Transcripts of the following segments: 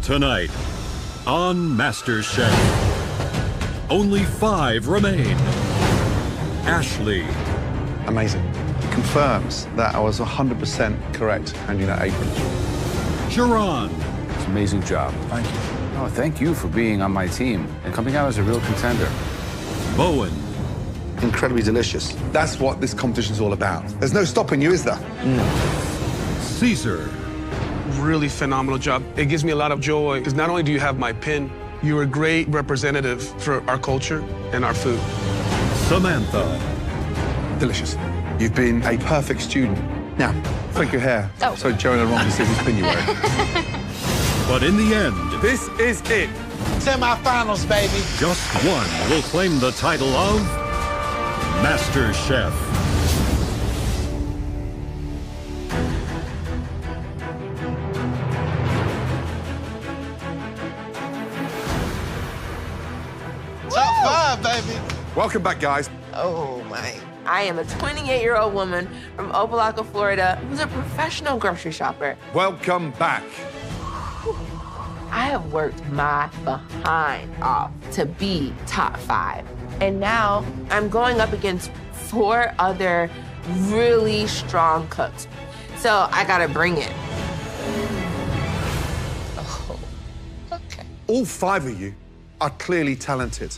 Tonight on MasterChef, only 5 remain. Ashley. Amazing. Confirms that I was 100% correct handing that apron. Jerron. It's an amazing job. Thank you. Oh, thank you for being on my team and coming out as a real contender. Bowen. Incredibly delicious. That's what this competition's all about. There's no stopping you, is there? Caesar. Really phenomenal job. It gives me a lot of joy because not only do you have my pin, you're a great representative for our culture and our food. Samantha. Delicious. You've been a perfect student. Now, flick your hair so Joanna Ron can see whose pin you're wearing. But in the end, This is it. Semi-finals, baby. just one will claim the title of Master Chef. Top 5, baby. Welcome back, guys. Oh my. I am a 28-year-old woman from Opelika, Florida, who's a professional grocery shopper. Welcome back. I have worked my behind off to be top 5. And now I'm going up against 4 other really strong cooks. So I gotta bring it. Oh, okay. All 5 of you are clearly talented.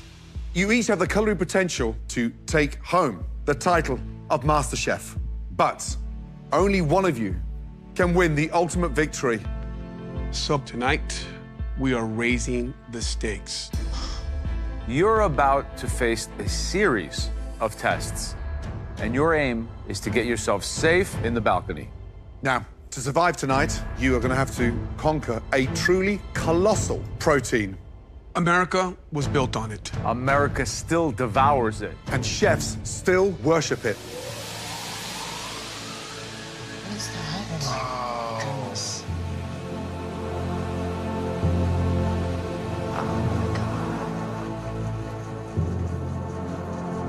You each have the culinary potential to take home the title of Master Chef. But only one of you can win the ultimate victory. So tonight, we are raising the stakes. You're about to face a series of tests, and your aim is to get yourself safe in the balcony. Now, to survive tonight, you are going to have to conquer a truly colossal protein. America was built on it. America still devours it. And chefs still worship it. What is that? Oh, goodness.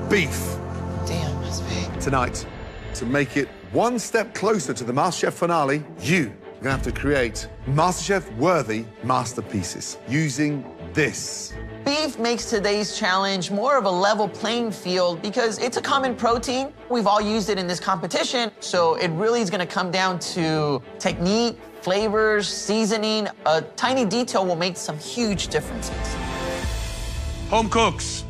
Beef. Damn, that's big. Tonight, to make it one step closer to the MasterChef finale, you are going to have to create MasterChef-worthy masterpieces using this. Beef makes today's challenge more of a level playing field because it's a common protein. We've all used it in this competition, so it really is gonna come down to technique, flavors, seasoning. A tiny detail will make some huge differences. Home cooks.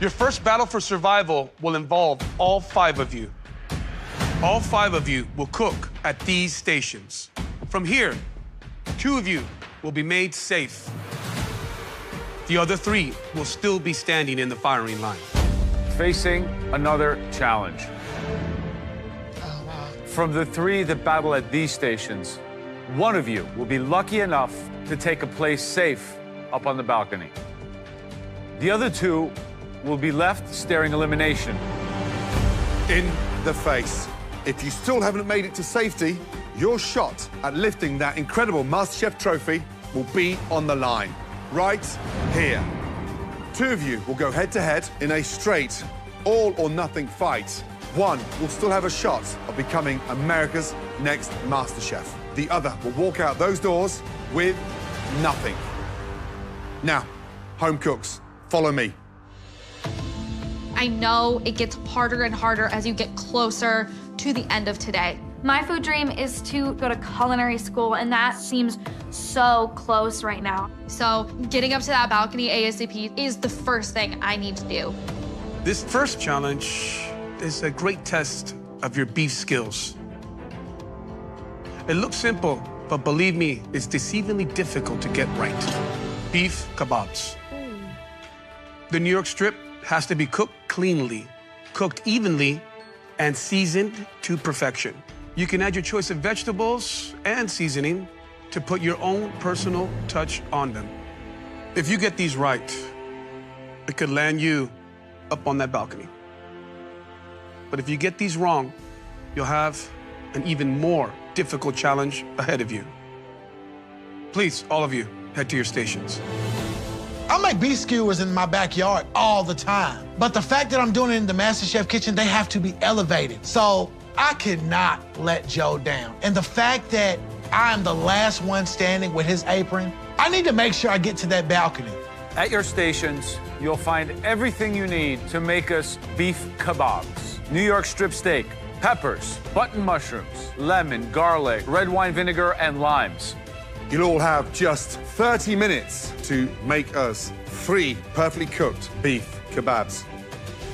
Your first battle for survival will involve all 5 of you. All 5 of you will cook at these stations. From here, 2 of you will be made safe. The other 3 will still be standing in the firing line. Facing another challenge. Oh, wow. From the 3 that battle at these stations, 1 of you will be lucky enough to take a place safe up on the balcony. The other 2 will be left staring elimination. In the face. If you still haven't made it to safety, your shot at lifting that incredible MasterChef trophy will be on the line, right here. 2 of you will go head-to-head in a straight, all-or-nothing fight. 1 will still have a shot of becoming America's next MasterChef. The other will walk out those doors with nothing. Now, home cooks, follow me. I know it gets harder and harder as you get closer to the end of today. My food dream is to go to culinary school, and that seems so close right now. So getting up to that balcony ASAP is the first thing I need to do. This first challenge is a great test of your beef skills. It looks simple, but believe me, it's deceivingly difficult to get right. Beef kebabs. The New York strip has to be cooked cleanly, cooked evenly, and seasoned to perfection. You can add your choice of vegetables and seasoning to put your own personal touch on them. If you get these right, it could land you up on that balcony. But if you get these wrong, you'll have an even more difficult challenge ahead of you. Please, all of you, head to your stations. I make beef skewers in my backyard all the time. But the fact that I'm doing it in the MasterChef kitchen, they have to be elevated. So I cannot let Joe down. And the fact that I am the last one standing with his apron, I need to make sure I get to that balcony. At your stations, you'll find everything you need to make us beef kebabs. New York strip steak, peppers, button mushrooms, lemon, garlic, red wine vinegar, and limes. You'll all have just 30 minutes to make us 3 perfectly cooked beef kebabs.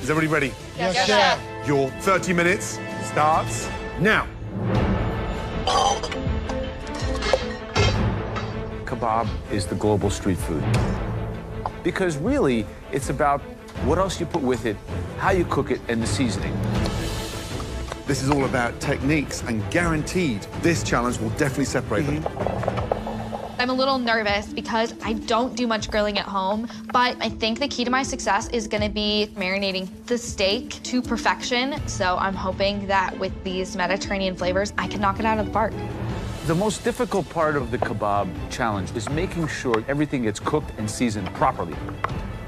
Is everybody ready? Yes, chef. Your 30 minutes starts now. Kebab is the global street food. Because really, it's about what else you put with it, how you cook it, and the seasoning. This is all about techniques, and guaranteed this challenge will definitely separate them. I'm a little nervous because I don't do much grilling at home, but I think the key to my success is gonna be marinating the steak to perfection. So I'm hoping that with these Mediterranean flavors, I can knock it out of the park. The most difficult part of the kebab challenge is making sure everything gets cooked and seasoned properly.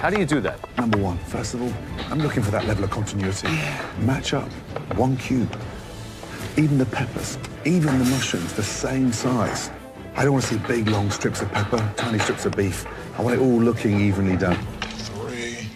How do you do that? Number one, first of all, I'm looking for that level of continuity. Match up, 1 cube. Even the peppers, even the mushrooms, the same size. I don't want to see big, long strips of pepper, tiny strips of beef. I want it all looking evenly done. 3.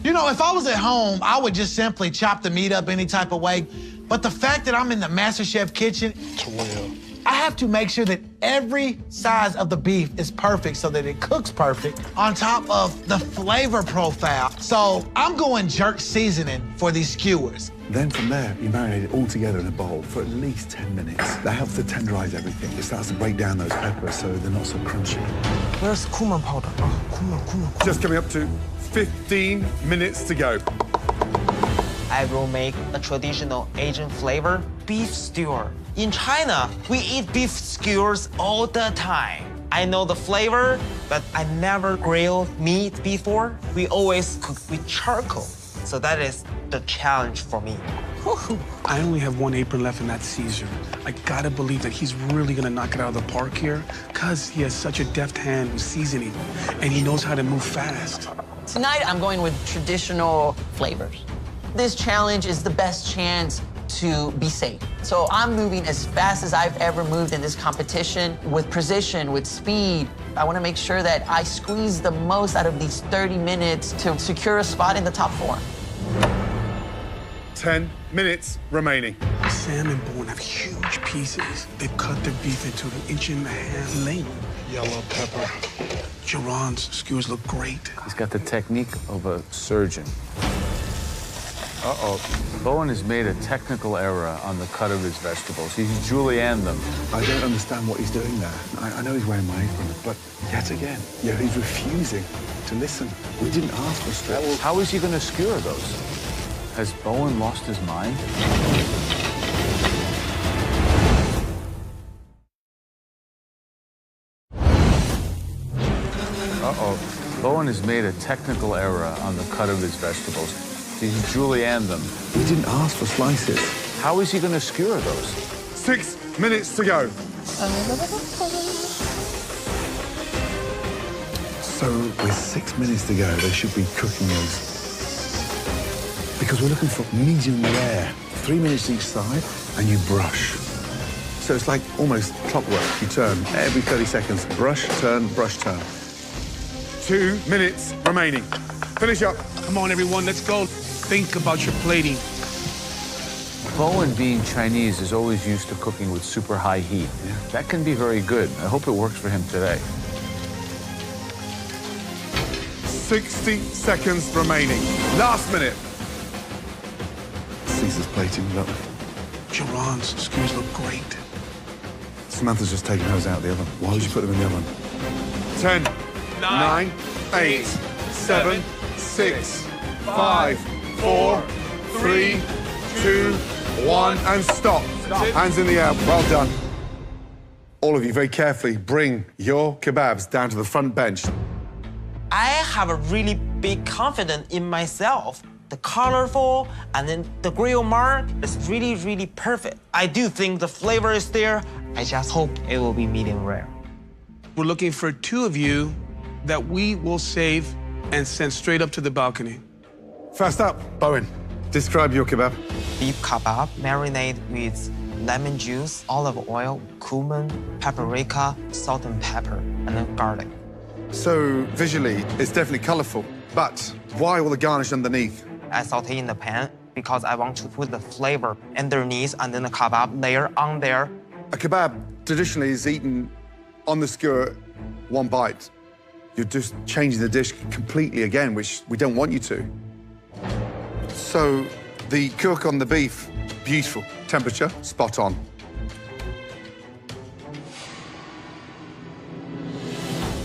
You know, if I was at home, I would just simply chop the meat up any type of way. But the fact that I'm in the MasterChef kitchen, 12. I have to make sure that every size of the beef is perfect so that it cooks perfect on top of the flavor profile. So I'm going jerk seasoning for these skewers. Then from there, you marinate it all together in a bowl for at least 10 minutes. That helps to tenderize everything. It starts to break down those peppers so they're not so crunchy. Where's cumin powder? Cumin. Just coming up to 15 minutes to go. I will make a traditional Asian flavor, beef skewer. In China, we eat beef skewers all the time. I know the flavor, but I never grilled meat before. We always cook with charcoal. So that is the challenge for me. I only have 1 apron left, and that's Caesar. I gotta believe that he's really gonna knock it out of the park here, because he has such a deft hand with seasoning, and he knows how to move fast. Tonight, I'm going with traditional flavors. This challenge is the best chance to be safe. So I'm moving as fast as I've ever moved in this competition, with precision, with speed. I want to make sure that I squeeze the most out of these 30 minutes to secure a spot in the top 4. 10 minutes remaining. Sam and Bowen have huge pieces. They've cut their beef into an 1.5-inch length. Yellow pepper. Geron's skewers look great. He's got the technique of a surgeon. Uh-oh. Bowen has made a technical error on the cut of his vegetables. He's julienned them. I don't understand what he's doing there. I know he's wearing my apron, but yet again, he's refusing to listen. We didn't ask for strips. How is he going to skewer those? Has Bowen lost his mind? Uh-oh. Bowen has made a technical error on the cut of his vegetables. He's julienned them. We didn't ask for slices. How is he going to skewer those? 6 minutes to go. So with 6 minutes to go, they should be cooking those. Because we're looking for medium rare. 3 minutes each side, and you brush. So it's like almost clockwork. You turn every 30 seconds. Brush, turn, brush, turn. 2 minutes remaining. Finish up. Come on, everyone, let's go. Think about your plating. Bowen, being Chinese, is always used to cooking with super high heat. Yeah. That can be very good. I hope it works for him today. 60 seconds remaining. Last minute. Caesar's plating, look. Geron's skewers look great. Samantha's just taking hers out of the oven. Why would you put them in the oven? 10, 9, 8, 7, 6, 5, 4, 3, 2, 1, and stop. Hands in the air. Well done. All of you, very carefully, bring your kebabs down to the front bench. I have a really big confidence in myself. The colorful and then the grill mark is really, really perfect. I do think the flavor is there. I just hope it will be medium rare. We're looking for 2 of you that we will save and send straight up to the balcony. First up, Bowen. Describe your kebab. Beef kebab marinated with lemon juice, olive oil, cumin, paprika, salt and pepper, and then garlic. So visually, it's definitely colorful, but why all the garnish underneath? I saute in the pan because I want to put the flavor underneath and then the kebab layer on there. A kebab traditionally is eaten on the skewer, one bite. You're just changing the dish completely again, which we don't want you to. So the cook on the beef, beautiful. Temperature, spot on.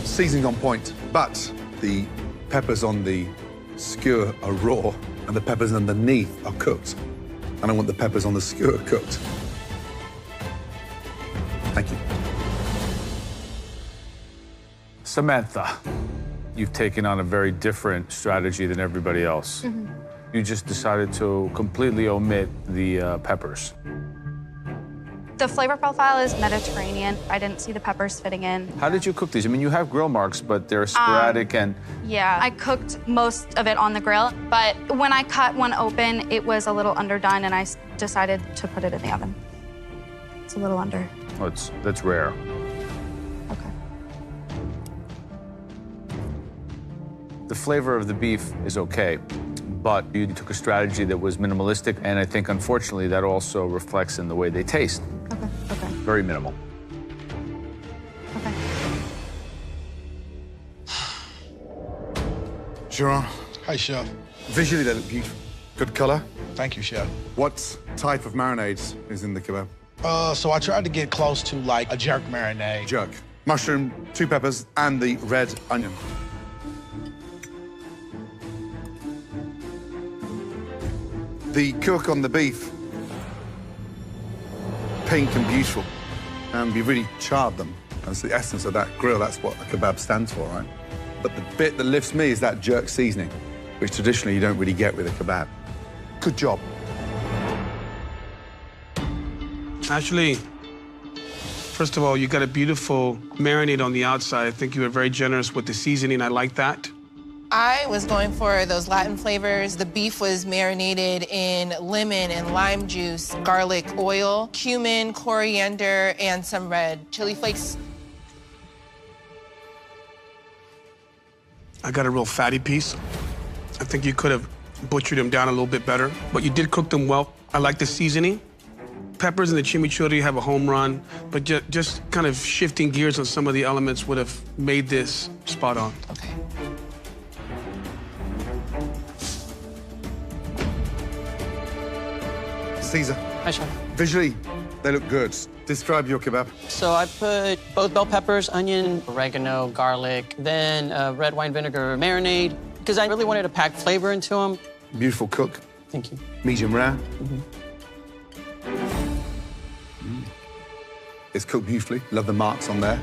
Seasoning on point, but the peppers on the skewer are raw and the peppers underneath are cooked. And I want the peppers on the skewer cooked. Thank you. Samantha, you've taken on a very different strategy than everybody else. You just decided to completely omit the peppers. The flavor profile is Mediterranean. I didn't see the peppers fitting in. How did you cook these? I mean, you have grill marks, but they're sporadic and... Yeah, I cooked most of it on the grill, but when I cut one open, it was a little underdone, and I decided to put it in the oven. It's a little under. Oh, that's rare. Okay. The flavor of the beef is okay, but you took a strategy that was minimalistic, and I think, unfortunately, that also reflects in the way they taste. Okay, okay, Very minimal. okay. Geron, Hi, Chef. visually they look beautiful. Good color. Thank you, Chef. What type of marinades is in the kebab? So I tried to get close to like a jerk marinade. Jerk. Mushroom, 2 peppers, and the red onion. The cook on the beef, pink and beautiful, and we really charred them. That's the essence of that grill. That's what a kebab stands for, right? But the bit that lifts me is that jerk seasoning, which traditionally you don't really get with a kebab. Good job. Actually, first of all, you got a beautiful marinade on the outside. I think you were very generous with the seasoning. I like that. I was going for those Latin flavors. The beef was marinated in lemon and lime juice, garlic oil, cumin, coriander, and some red chili flakes. I got a real fatty piece. I think you could have butchered them down a little bit better, but you did cook them well. I like the seasoning. Peppers and the chimichurri have a home run, but just kind of shifting gears on some of the elements would have made this spot on. Okay. Caesar, Hi, Chef. visually they look good. Describe your kebab. So I put both bell peppers, onion, oregano, garlic, then red wine vinegar marinade, because I really wanted to pack flavor into them. Beautiful cook. Thank you. Medium rare. It's cooked beautifully. Love the marks on there.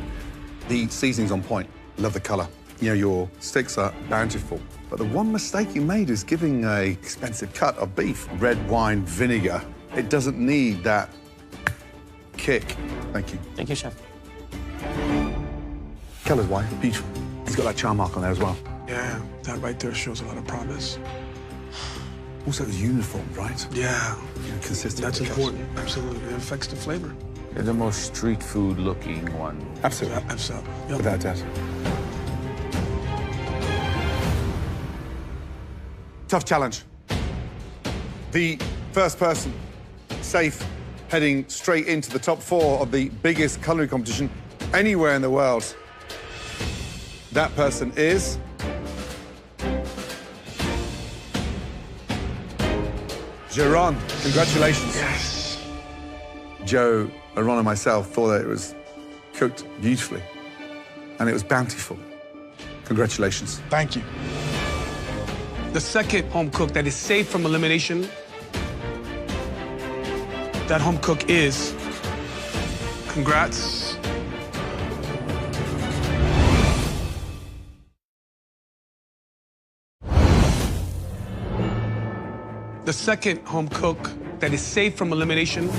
The seasoning's on point. Love the color. You know, your sticks are bountiful. But the one mistake you made is giving a expensive cut of beef red wine vinegar. It doesn't need that kick. Thank you. Thank you, Chef. Color's white, beautiful. He's got that char mark on there as well. Yeah, that right there shows a lot of promise. Also, it's uniform, right? Yeah, You know, consistent. that's with the important. Absolutely, it affects the flavor. They're the most street food looking one. cuts. Absolutely. Absolutely. Yep. Without doubt. Tough challenge. The first person, safe, heading straight into the top 4 of the biggest culinary competition anywhere in the world. That person is... Geron. Congratulations. Yes. Joe, Ron, and myself thought that it was cooked beautifully, and it was bountiful. Congratulations. Thank you. The second home cook that is safe from elimination, that home cook is, congrats. The second home cook that is safe from elimination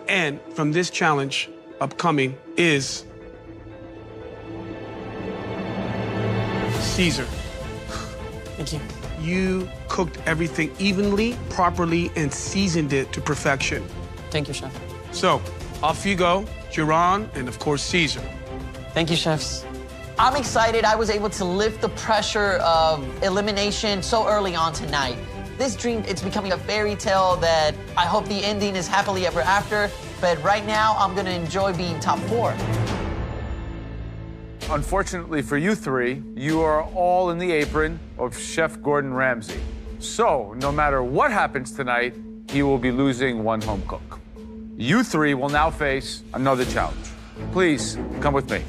and from this challenge upcoming is Caesar. Thank you. you cooked everything evenly, properly, and seasoned it to perfection. Thank you, Chef. So, off you go, Jerron, and of course, Caesar. Thank you, chefs. I'm excited I was able to lift the pressure of elimination so early on tonight. This dream, it's becoming a fairy tale that I hope the ending is happily ever after, but right now I'm gonna enjoy being top 4. Unfortunately for you three, you are all in the apron of Chef Gordon Ramsay. So, no matter what happens tonight, he will be losing one home cook. You three will now face another challenge. Please, come with me.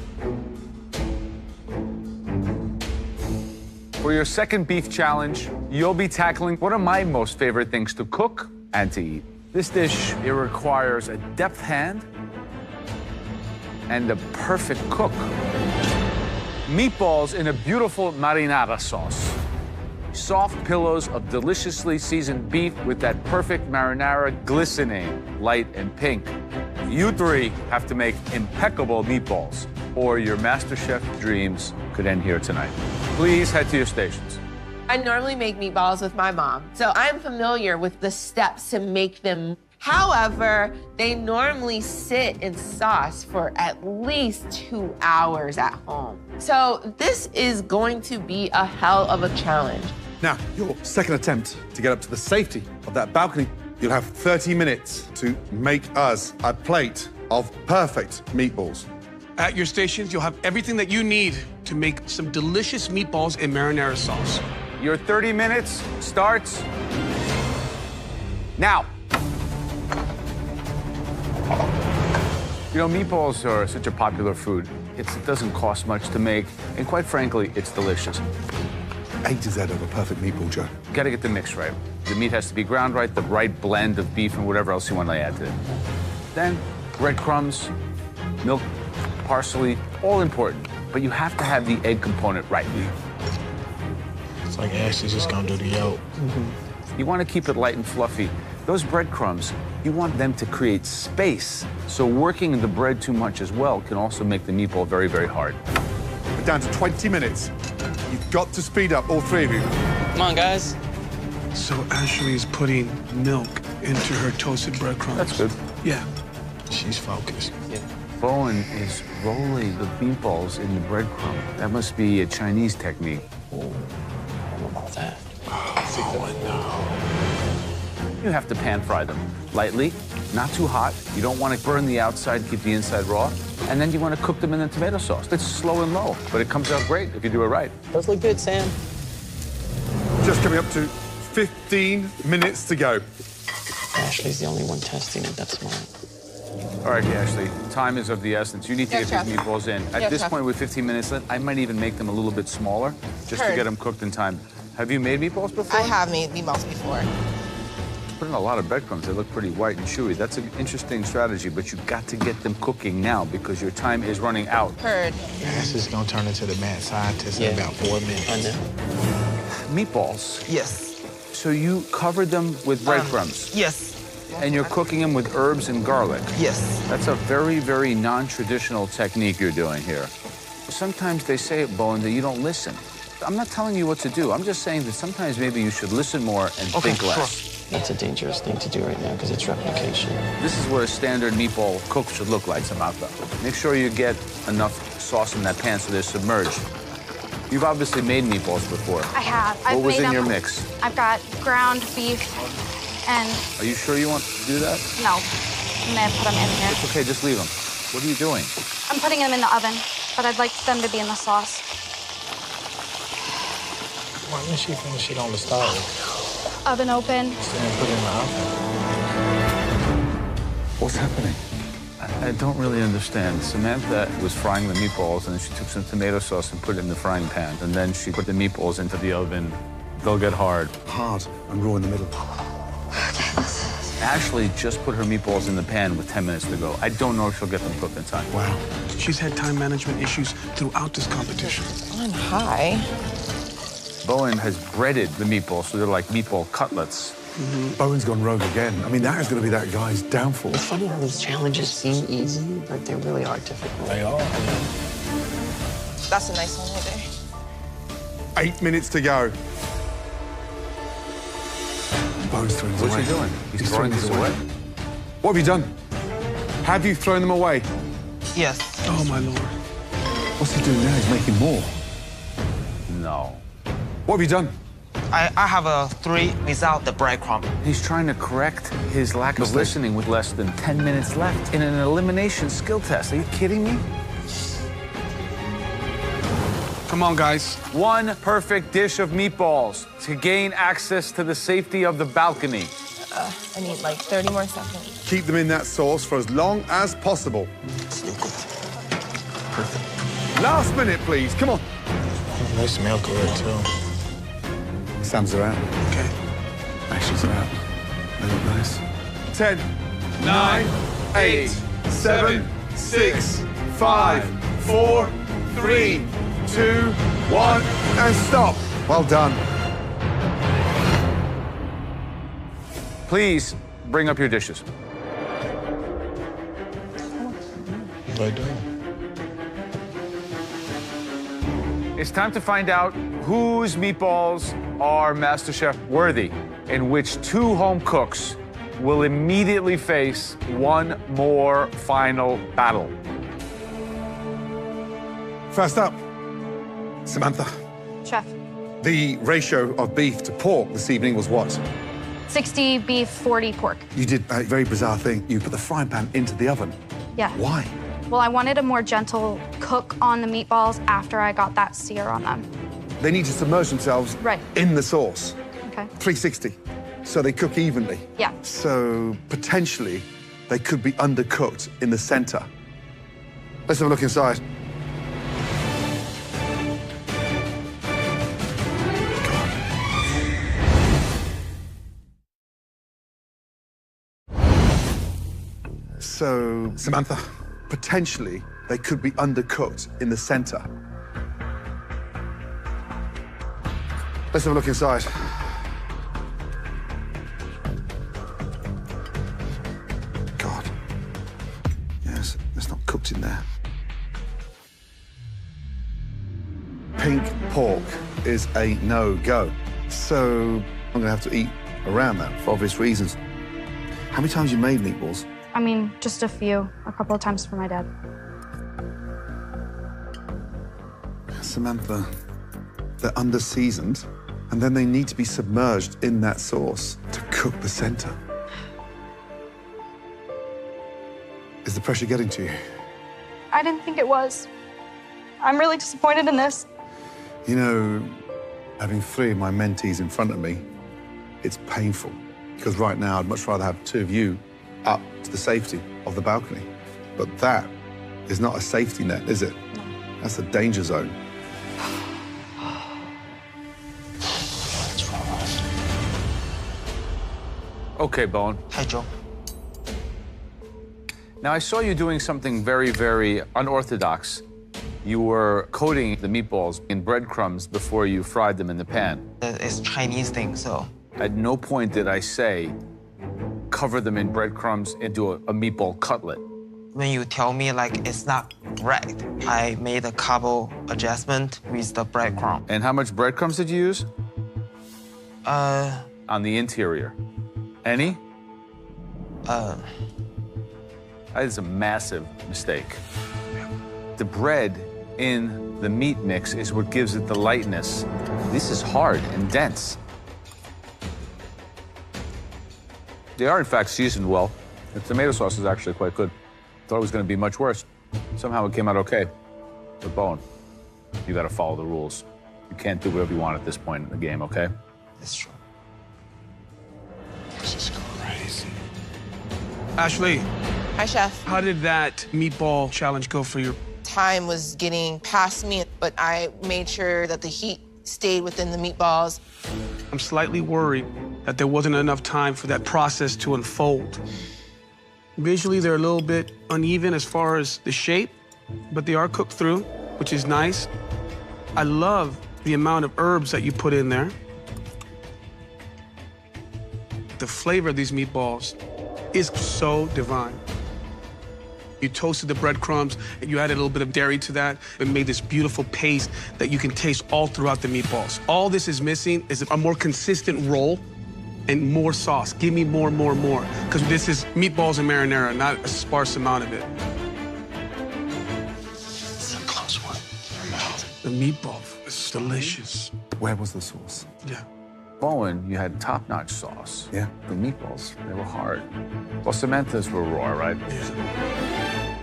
For your second beef challenge, you'll be tackling one of my most favorite things to cook and to eat. This dish, it requires a deft hand and a perfect cook. Meatballs in a beautiful marinara sauce. Soft pillows of deliciously seasoned beef with that perfect marinara glistening, light and pink. You three have to make impeccable meatballs, or your MasterChef dreams could end here tonight. Please head to your stations. I normally make meatballs with my mom, so I'm familiar with the steps to make them. However, they normally sit in sauce for at least 2 hours at home. So this is going to be a hell of a challenge. Now, your second attempt to get up to the safety of that balcony, you'll have 30 minutes to make us a plate of perfect meatballs. At your stations, you'll have everything that you need to make some delicious meatballs in marinara sauce. Your 30 minutes starts now. You know, meatballs are such a popular food. It doesn't cost much to make, and quite frankly, it's delicious. A to Z of a perfect meatball, Joe. You gotta get the mix right. The meat has to be ground right, the right blend of beef and whatever else you want to add to it. Then, breadcrumbs, milk, parsley, all important. But you have to have the egg component right. It's like Ashley's just gonna do the yolk. You want to keep it light and fluffy. Those breadcrumbs, you want them to create space. So working the bread too much as well can also make the meatball very, very hard. We're down to 20 minutes. You've got to speed up, all three of you. Come on, guys. So Ashley is putting milk into her toasted breadcrumbs. That's good. Yeah. She's focused. Yeah. Bowen is rolling the meatballs in the breadcrumb. That must be a Chinese technique. Oh, I don't know about that. You have to pan fry them lightly, not too hot. You don't want to burn the outside, keep the inside raw. And then you want to cook them in the tomato sauce. It's slow and low, but it comes out great if you do it right. Those look good, Sam. Just coming up to 15 minutes to go. Ashley's the only one testing it. That's smart. All right, Ashley, time is of the essence. You need to Yes, get these Chef. meatballs in. At Yes, this Chef. point, with 15 minutes left, I might even make them a little bit smaller just to Heard. get them cooked in time. Have you made meatballs before? I have made meatballs before. Put in a lot of breadcrumbs. They look pretty white and chewy. That's an interesting strategy, but you've got to get them cooking now because your time is running out. Heard. Ashley's gonna turn into the mad scientist in about 4 minutes. I know. Meatballs. Yes. So you covered them with breadcrumbs. Yes. And you're cooking them with herbs and garlic. Yes. That's a very, very non-traditional technique you're doing here. Sometimes they say, Bowen, that you don't listen. I'm not telling you what to do. I'm just saying that sometimes maybe you should listen more and think less. That's a dangerous thing to do right now because it's replication. This is what a standard meatball cook should look like, Samantha. Make sure you get enough sauce in that pan so they're submerged. You've obviously made meatballs before. I have. What was in your mix? I've got ground beef and Are you sure you want to do that? no. I'm gonna put them in here. It's okay, just leave them. What are you doing? I'm putting them in the oven, but I'd like them to be in the sauce. Why didn't she finish it on the stove? Oven open. Instead of put it in the oven. What's happening? I don't really understand. Samantha was frying the meatballs, and then she took some tomato sauce and put it in the frying pan, and then she put the meatballs into the oven. They'll get hard. Hard and raw in the middle. Ashley just put her meatballs in the pan with 10 minutes to go. I don't know if she'll get them cooked in time. Wow. She's had time management issues throughout this competition. On high. Bowen has breaded the meatballs, so they're like meatball cutlets. Bowen's gone rogue again. I mean, that is going to be that guy's downfall. It's funny how these challenges seem easy, but they really are difficult. They are. That's a nice one right there. 8 minutes to go. Bones throwing these What's away. he doing? He's throwing these away. What have you done? Have you thrown them away? Yes. Oh, my Lord. What's he doing now? He's making more. No. What have you done? I have a 3 without the breadcrumb. He's trying to correct his lack of listening with less than 10 minutes left in an elimination skill test. Are you kidding me? Come on, guys. One perfect dish of meatballs to gain access to the safety of the balcony. I need like 30 more seconds. Keep them in that sauce for as long as possible. Perfect. Last minute, please. Come on. They smell good, too. Sam's are out. Okay. Ashes are out. They look nice. 10, 9, 8, 7, 6, 5, 4, 3, 2, 1, and stop. Well done. Please bring up your dishes. I do. It's time to find out whose meatballs are MasterChef worthy, in which 2 home cooks will immediately face one more final battle. First up, Samantha. Chef, The ratio of beef to pork this evening was what? 60 beef, 40 pork. You did a very bizarre thing. You put the frying pan into the oven. Yeah. Why? Well, I wanted a more gentle cook on the meatballs after I got that sear on them. They need to submerge themselves Right. in the sauce. Okay. 360, so they cook evenly. Yeah. So potentially, they could be undercooked in the center. Let's have a look inside. So, Samantha, potentially, they could be undercooked in the center. Let's have a look inside. God. Yes, it's not cooked in there. Pink pork is a no-go. So I'm gonna have to eat around that for obvious reasons. How many times you made meatballs? I mean, just a few, a couple of times for my dad. Samantha, they're under-seasoned, and then they need to be submerged in that sauce to cook the center. Is the pressure getting to you? I didn't think it was. I'm really disappointed in this. You know, having 3 of my mentees in front of me, it's painful. Because right now, I'd much rather have 2 of you up to the safety of the balcony. But that is not a safety net, is it? No. That's a danger zone. Okay, Bone. Hi, Joe. Now, I saw you doing something very, very unorthodox. You were coating the meatballs in breadcrumbs before you fried them in the pan. It's Chinese thing, so. At no point did I say, cover them in breadcrumbs and do a meatball cutlet. When you tell me like it's not right, I made a couple adjustment with the breadcrumb. And how much breadcrumbs did you use? On the interior. Any? That is a massive mistake. The bread in the meat mix is what gives it the lightness. This is hard and dense. They are, in fact, seasoned well. The tomato sauce is actually quite good. Thought it was going to be much worse. Somehow it came out okay. But Bone, you got to follow the rules. You can't do whatever you want at this point in the game, okay? That's true. This is crazy. Ashley, Hi, Chef. how did that meatball challenge go for you? Time was getting past me, but I made sure that the heat stayed within the meatballs. I'm slightly worried that there wasn't enough time for that process to unfold. Visually, they're a little bit uneven as far as the shape, but they are cooked through, which is nice. I love the amount of herbs that you put in there. The flavor of these meatballs is so divine. You toasted the breadcrumbs, and you added a little bit of dairy to that, and made this beautiful paste that you can taste all throughout the meatballs. All this is missing is a more consistent roll and more sauce. Give me more. Because this is meatballs and marinara, not a sparse amount of it. It's a close one. The meatball is delicious. Where was the sauce? Yeah. Bowen, you had top-notch sauce. Yeah. The meatballs, they were hard. Well, Samantha's were raw, right? Yeah.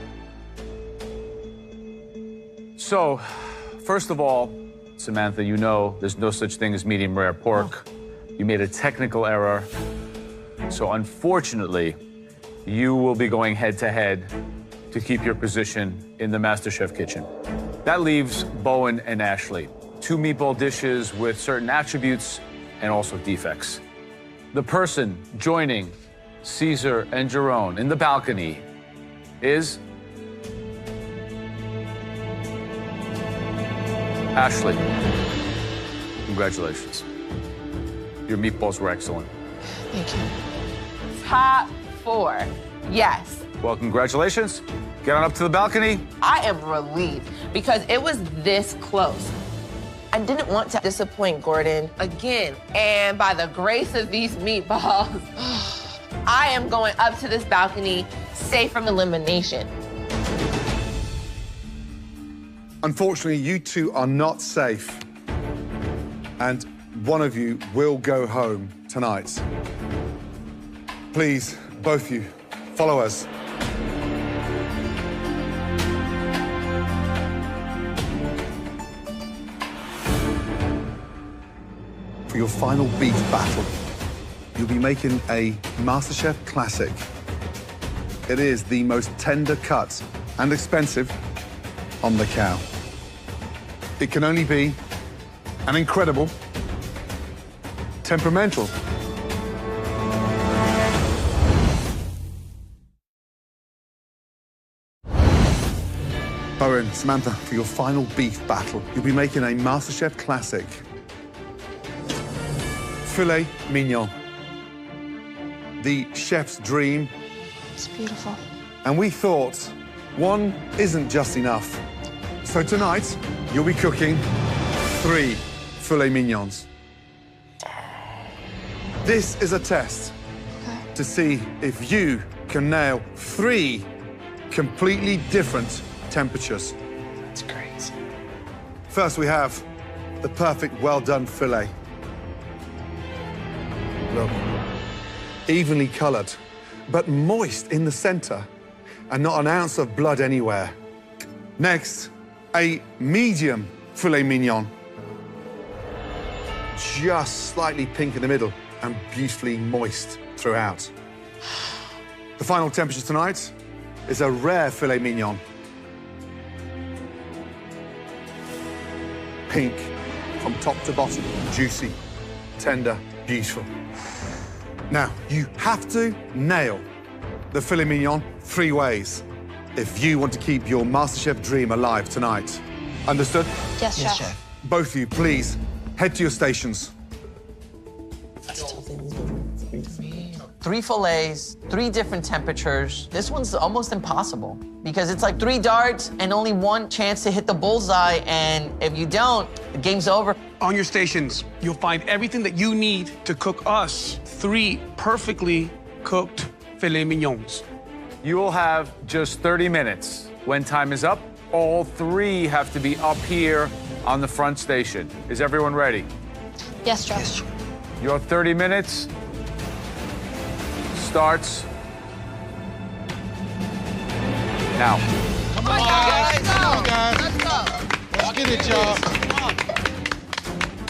So, first of all, Samantha, you know there's no such thing as medium rare pork. You made a technical error. So unfortunately, you will be going head-to-head to keep your position in the MasterChef kitchen. That leaves Bowen and Ashley. 2 meatball dishes with certain attributes and also defects. The person joining Caesar and Jerome in the balcony is Ashley. Congratulations. Your meatballs were excellent. Thank you. Top 4. Yes. Well, congratulations. Get on up to the balcony. I am relieved because it was this close. I didn't want to disappoint Gordon again. And by the grace of these meatballs, I am going up to this balcony safe from elimination. Unfortunately, you two are not safe. And one of you will go home tonight. Please, both of you, follow us. For your final beef battle, you'll be making a MasterChef classic. It is the most tender cut and expensive on the cow. It can only be an incredible, temperamental, Bowen, Samantha, for your final beef battle, you'll be making a MasterChef classic. Filet mignon. The chef's dream. It's beautiful. And we thought one isn't just enough. So tonight, you'll be cooking 3 filet mignons. This is a test to see if you can nail 3 completely different temperatures. That's crazy. First, we have the perfect well-done filet. Look, evenly colored, but moist in the center, and not an ounce of blood anywhere. Next, a medium filet mignon. Just slightly pink in the middle and beautifully moist throughout. The final temperature tonight is a rare filet mignon. Pink from top to bottom, juicy, tender, beautiful. Now, you have to nail the filet mignon 3 ways if you want to keep your MasterChef dream alive tonight. Understood? Yes, Yes, Chef. chef. Both of you, please, head to your stations. 3 fillets, 3 different temperatures. This one's almost impossible because it's like 3 darts and only 1 chance to hit the bullseye. And if you don't, the game's over. On your stations, you'll find everything that you need to cook us 3 perfectly cooked filet mignons. You will have just 30 minutes. When time is up, all 3 have to be up here on the front station. Is everyone ready? Yes, Chef. Your 30 minutes starts now. Come on, guys. Come on, guys. Let's go. Let's get it, y'all.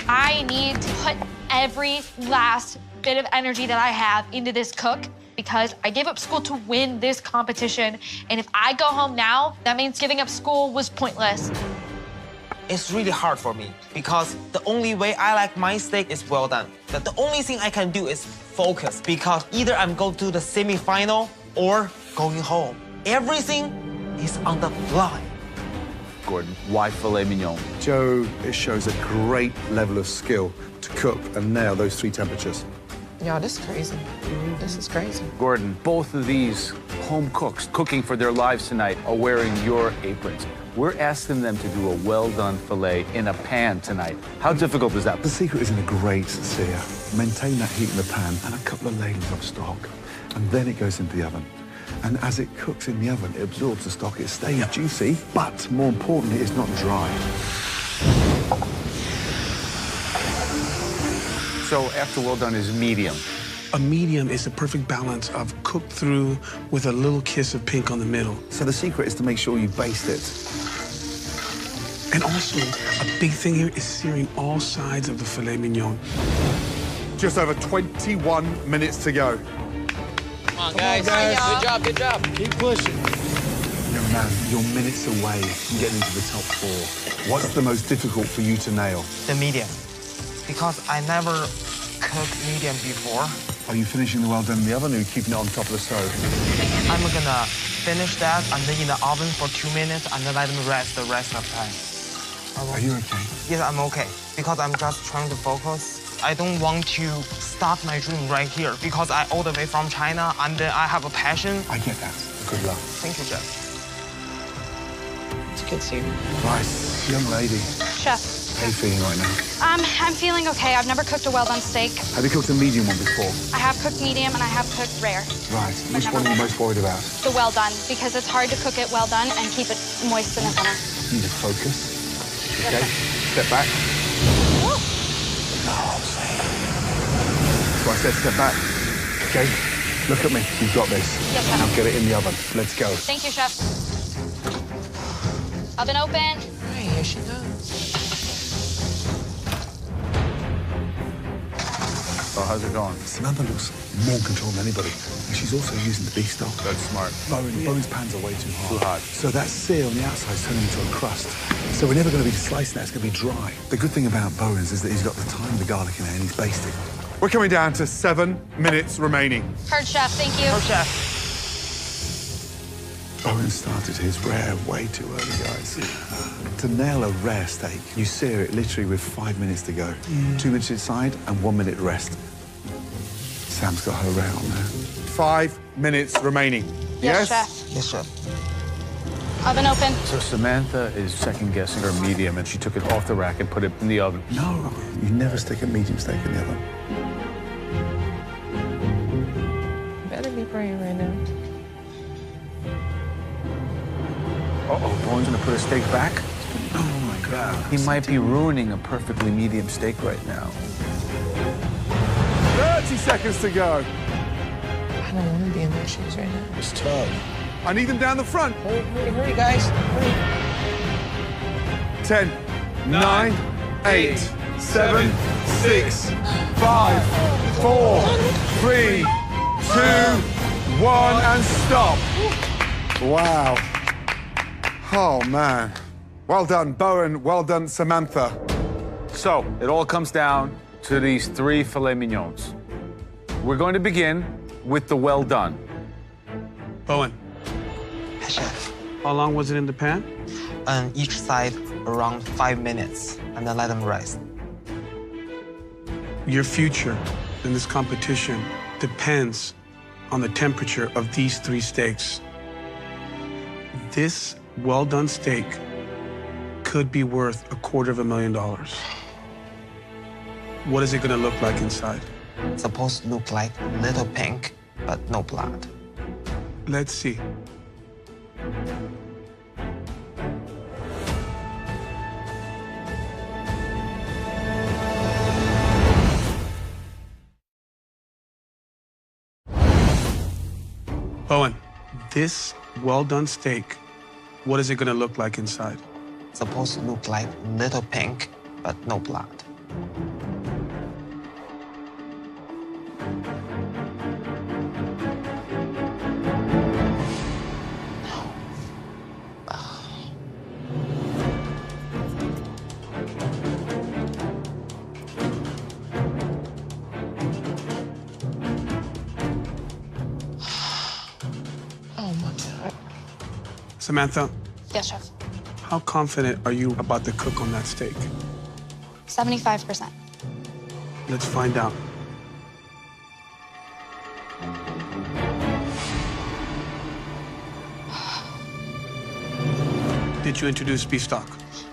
I need to put every last bit of energy that I have into this cook because I gave up school to win this competition. And if I go home now, that means giving up school was pointless. It's really hard for me because the only way I like my steak is well done. But the only thing I can do is focus because either I'm going to the semi-final or going home. Everything is on the line. Gordon, why filet mignon? Joe, it shows a great level of skill to cook and nail those 3 temperatures. Y'all, this is crazy. This is crazy. Gordon, both of these home cooks cooking for their lives tonight are wearing your aprons. We're asking them to do a well-done filet in a pan tonight. How difficult is that? The secret is in a great sear. Maintain that heat in the pan and a couple of ladles of stock. And then it goes into the oven. And as it cooks in the oven, it absorbs the stock. It stays juicy, but more importantly, it's not dry. So after well done is medium. A medium is the perfect balance of cooked through with a little kiss of pink on the middle. So the secret is to make sure you baste it. And also, a big thing here is searing all sides of the filet mignon. Just over 21 minutes to go. Come on, guys. Good job, good job. Keep pushing. Young man, you're minutes away from getting into the top 4. What's the most difficult for you to nail? The medium. Because I never cooked medium before. Are you finishing the well done in the oven or are you keeping it on top of the stove? I'm gonna finish that and then in the oven for 2 minutes and then let them rest the rest of the time. Are you okay? Yes, I'm okay. Because I'm just trying to focus. I don't want to start my dream right here because I all the way from China and then I have a passion. I get that. Good luck. Thank you, Chef. It's good seeing you. Right, young lady. Chef, How are you feeling right now? I'm feeling okay. I've never cooked a well-done steak. Have you cooked a medium one before? I have cooked medium and I have cooked rare. Right. Which one are you most worried about? The well done, because it's hard to cook it well done and keep it moist in the center. You need to focus. Okay. Step back. So I said step back. Okay. Look at me. You've got this. Yes, Chef. Now get it in the oven. Let's go. Thank you, Chef. Oven open. Right, here she goes. So how's it going? Samantha looks more in control than anybody. And she's also using the beef stock. That's smart. Bowen's pans are way too hot. Too hot. So that sear on the outside is turning into a crust. So we're never going to be slicing that. It's going to be dry. The good thing about Bowen's is that he's got the thyme, the garlic in there, and he's basted. We're coming down to 7 minutes remaining. Heard, Chef. Thank you. Oh, Chef. Bowen started his rare way too early, guys. To nail a rare steak, you sear it literally with 5 minutes to go. 2 minutes inside and 1 minute rest. Sam's got her rare on there. 5 minutes remaining. Yes, Chef. Yes, Chef. Oven open. So Samantha is second-guessing her medium, and she took it off the rack and put it in the oven. No, you never stick a medium steak in the oven. Better be praying right now. Uh-oh, Bowen's gonna put a steak back? Oh, my God. He might be ruining a perfectly medium steak right now. 30 seconds to go. I don't want to be in their shoes right now. It's tough. I need them down the front. Hurry, hurry, hurry, guys. Hurry. 10, 9, 8, 7, 6, 5, 4, 3, 2, 1, and stop. Wow. Oh, man. Well done, Bowen. Well done, Samantha. So, it all comes down to these 3 filet mignons. We're going to begin with the well done. Bowen, Yes, Chef. how long was it in the pan? On each side around 5 minutes and then let them rest. Your future in this competition depends on the temperature of these 3 steaks. This well-done steak could be worth $250,000. What is it gonna look like inside? It's supposed to look like little pink, but no blood. Let's see. Bowen, this well-done steak, what is it gonna look like inside? It's supposed to look like little pink, but no blood. Oh, my God. Samantha, Yes, Chef. how confident are you about the cook on that steak? 75%. Let's find out. did you introduce beef stock?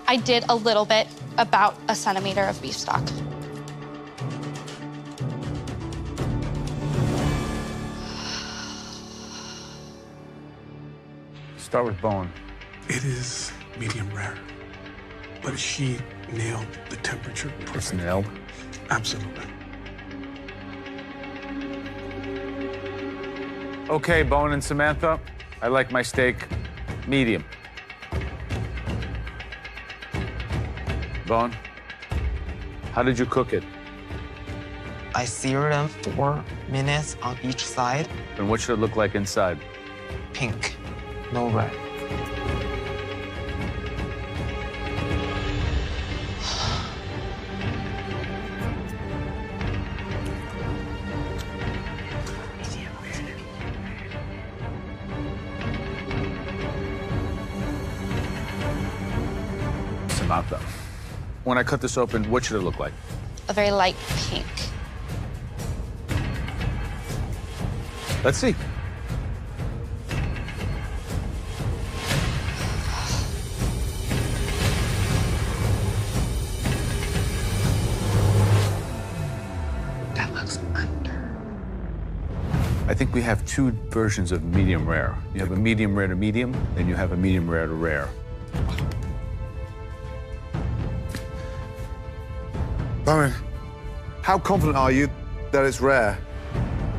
I did a little bit, about a centimeter of beef stock. Start with Bowen. It is medium rare, but she nailed the temperature It's perfectly. nailed. Absolutely. Okay, Bowen and Samantha, I like my steak medium. Bowen, how did you cook it? I sear them 4 minutes on each side. And what should it look like inside? Pink, no red. Samantha, when I cut this open, what should it look like? A very light pink. Let's see. That looks under. I think we have 2 versions of medium rare. You have a medium rare to medium, and you have a medium rare to rare. Bowen, how confident are you that it's rare?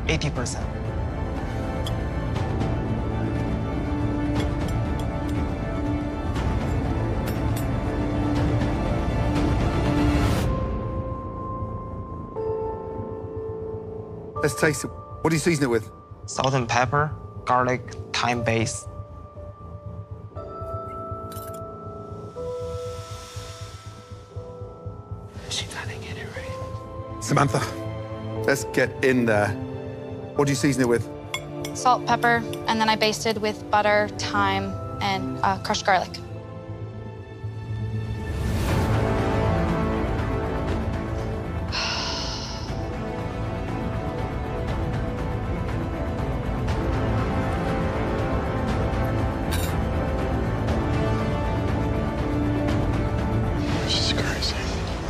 80%. Let's taste it. What do you season it with? Salt and pepper, garlic, thyme base. She gotta get it right. Samantha, let's get in there. What do you season it with? Salt, pepper, and then I basted with butter, thyme, and crushed garlic. This is crazy.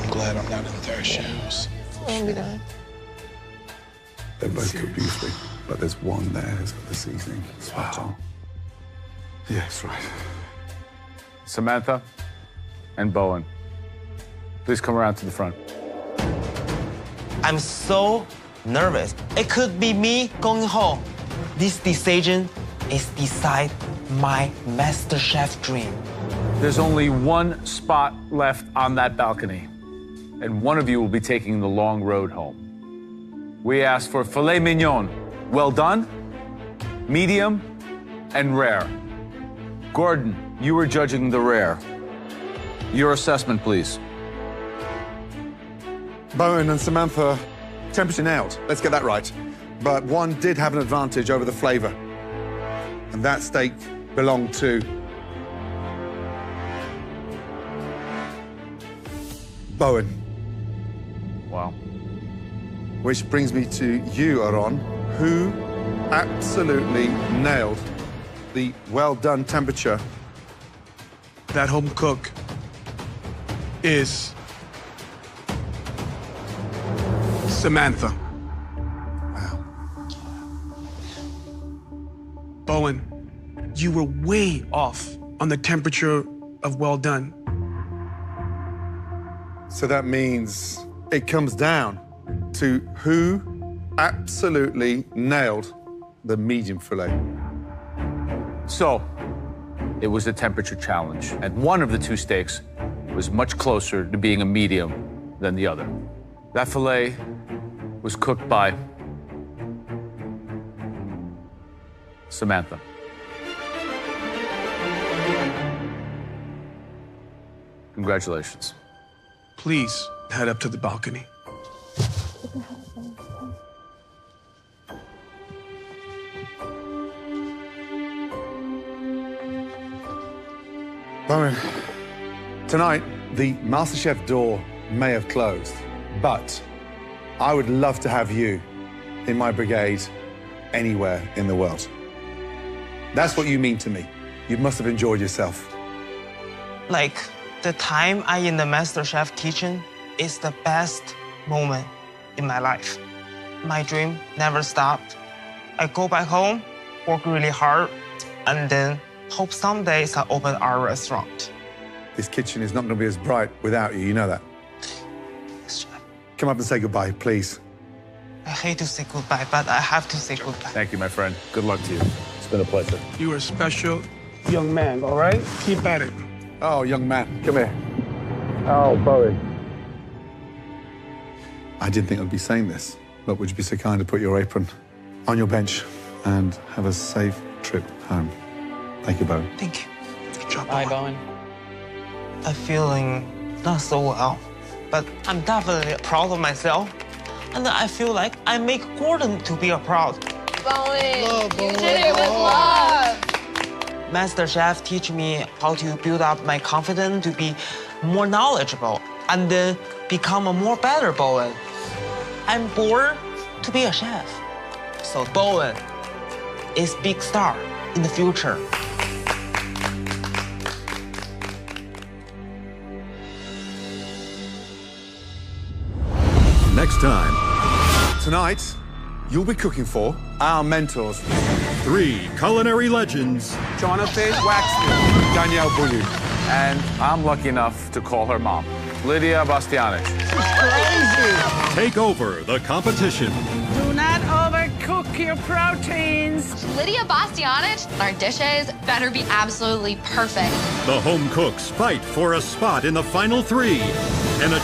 I'm glad I'm not in their shoes. I'll be done. They both cook beautifully, but there's one there who's got the seasoning. Wow. Yes, right. Samantha and Bowen, please come around to the front. I'm so nervous. It could be me going home. This decision is decide my MasterChef dream. There's only 1 spot left on that balcony, and one of you will be taking the long road home. We asked for filet mignon, well done, medium, and rare. Gordon, you were judging the rare. Your assessment, please. Bowen and Samantha, temperature nailed. Let's get that right. But one did have an advantage over the flavor. And that steak belonged to Bowen. Wow. Which brings me to you, Aaron, who absolutely nailed the well-done temperature. That home cook is Samantha. Wow. Bowen, you were way off on the temperature of well done. So that means it comes down to who absolutely nailed the medium fillet. So, it was a temperature challenge, and one of the 2 steaks was much closer to being a medium than the other. That filet was cooked by Samantha. Congratulations. Please head up to the balcony. Bowen, tonight, the MasterChef door may have closed, but I would love to have you in my brigade anywhere in the world. That's what you mean to me. You must have enjoyed yourself. Like, the time I in the MasterChef kitchen is the best moment in my life. My dream never stopped. I go back home, work really hard, and then hope someday I open our restaurant. This kitchen is not going to be as bright without you, you know that. Yes, chef. Come up and say goodbye, please. I hate to say goodbye, but I have to say goodbye. Thank you, my friend. Good luck to you. It's been a pleasure. You are a special young man, all right? Keep at it. Oh, young man, come here. Oh, Bowie. I didn't think I'd be saying this, but would you be so kind to put your apron on your bench and have a safe trip home? Thank you, Bowie. Thank you. Good job, Bye, Bowen. Bowen. I'm feeling not so well, but I'm definitely proud of myself. And I feel like I make Gordon to be proud. Bowen, you did it with love. MasterChef teach me how to build up my confidence to be more knowledgeable and then become a more better Bowen. I'm born to be a chef. So Bowen is big star in the future. Next time, Tonight, you'll be cooking for our mentors. 3 culinary legends Jonathan Waxman. Danielle Boulieu. And I'm lucky enough to call her mom, Lydia Bastianich. take over the competition. Do not overcook your proteins. Lydia Bastianich, our dishes better be absolutely perfect. The home cooks fight for a spot in the final 3 and a